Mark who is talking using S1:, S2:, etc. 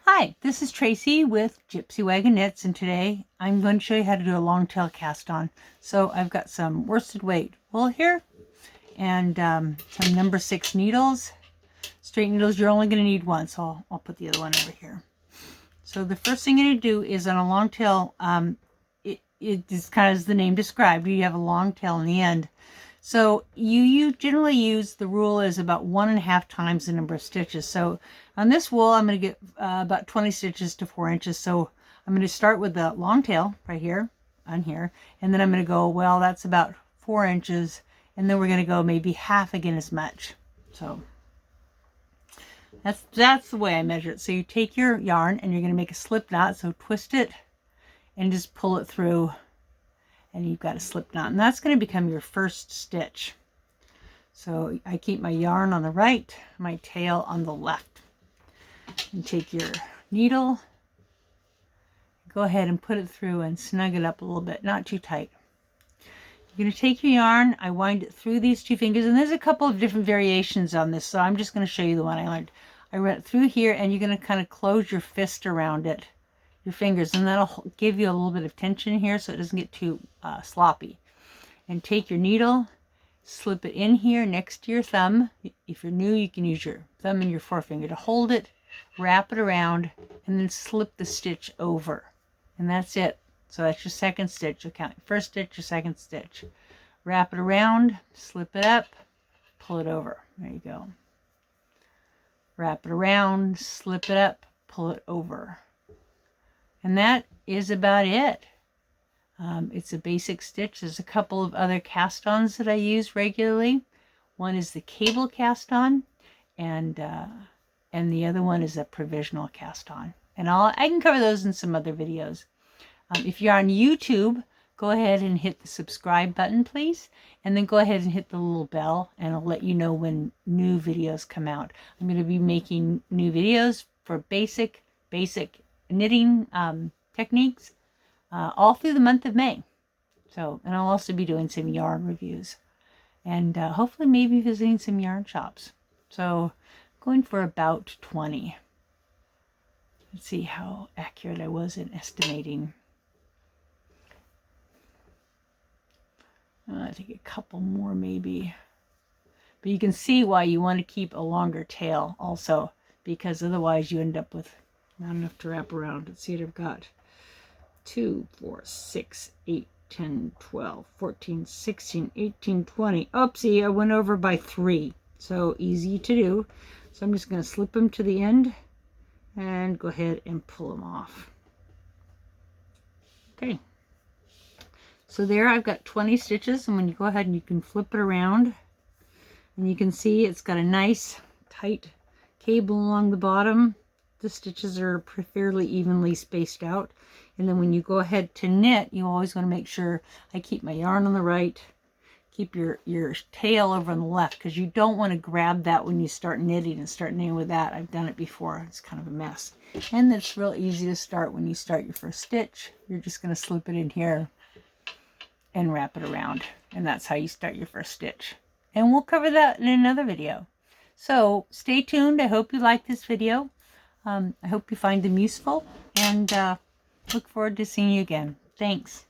S1: Hi, this is Tracy with Gypsy Wagon Knits, and today I'm going to show you how to do a long tail cast on. So I've got some worsted weight wool here and some number 6 needles. Straight needles, you're only going to need one, so I'll put the other one over here. So the first thing you're going to do is on a long tail, it is kind of as the name described, you have a long tail in the end. So you generally use, the rule is about 1.5 times the number of stitches. So on this wool, I'm going to get about 20 stitches to 4 inches. So I'm going to start with the long tail right here on here. And then I'm going to go, well, that's about 4 inches. And then we're going to go maybe half again as much. So that's the way I measure it. So you take your yarn and you're going to make a slip knot. So twist it and just pull it through. And you've got a slip knot, and that's going to become your first stitch. So I keep my yarn on the right, my tail on the left. And take your needle, go ahead and put it through and snug it up a little bit, not too tight. You're going to take your yarn, I wind it through these 2 fingers, and there's a couple of different variations on this, so I'm just going to show you the one I learned. I run it through here, and you're going to kind of close your fist around it, your fingers, and that'll give you a little bit of tension here so it doesn't get too sloppy. And take your needle, slip it in here next to your thumb. If you're new, you can use your thumb and your forefinger to hold it, wrap it around, and then slip the stitch over. And that's it. So that's your second stitch. You'll count your first stitch, your second stitch. Wrap it around, slip it up, pull it over. There you go. Wrap it around, slip it up, pull it over. And that is about it. It's a basic stitch. There's a couple of other cast-ons that I use regularly. One is the cable cast-on, and the other one is a provisional cast-on. And I can cover those in some other videos. If you're on YouTube, go ahead and hit the subscribe button, please. And then go ahead and hit the little bell, and I'll let you know when new videos come out. I'm going to be making new videos for basic knitting techniques all through the month of May. So, and I'll also be doing some yarn reviews, and hopefully maybe visiting some yarn shops. So going for about 20. Let's see how accurate I was in estimating. I think a couple more maybe. But you can see why you want to keep a longer tail also, because otherwise you end up with not enough to wrap around. Let's see what I've got. 2, 4, 6, 8, 10, 12, 14, 16, 18, 20. Oopsie, I went over by 3. So easy to do. So I'm just going to slip them to the end and go ahead and pull them off. Okay. So there I've got 20 stitches, and when you go ahead and you can flip it around, and you can see it's got a nice tight cable along the bottom. The stitches are fairly evenly spaced out. And then when you go ahead to knit, you always want to make sure I keep my yarn on the right, keep your tail over on the left, because you don't want to grab that when you start knitting and start knitting with that. I've done it before. It's kind of a mess. And it's real easy to start when you start your first stitch. You're just going to slip it in here and wrap it around. And that's how you start your first stitch. And we'll cover that in another video. So stay tuned. I hope you like this video. I hope you find them useful, and look forward to seeing you again. Thanks.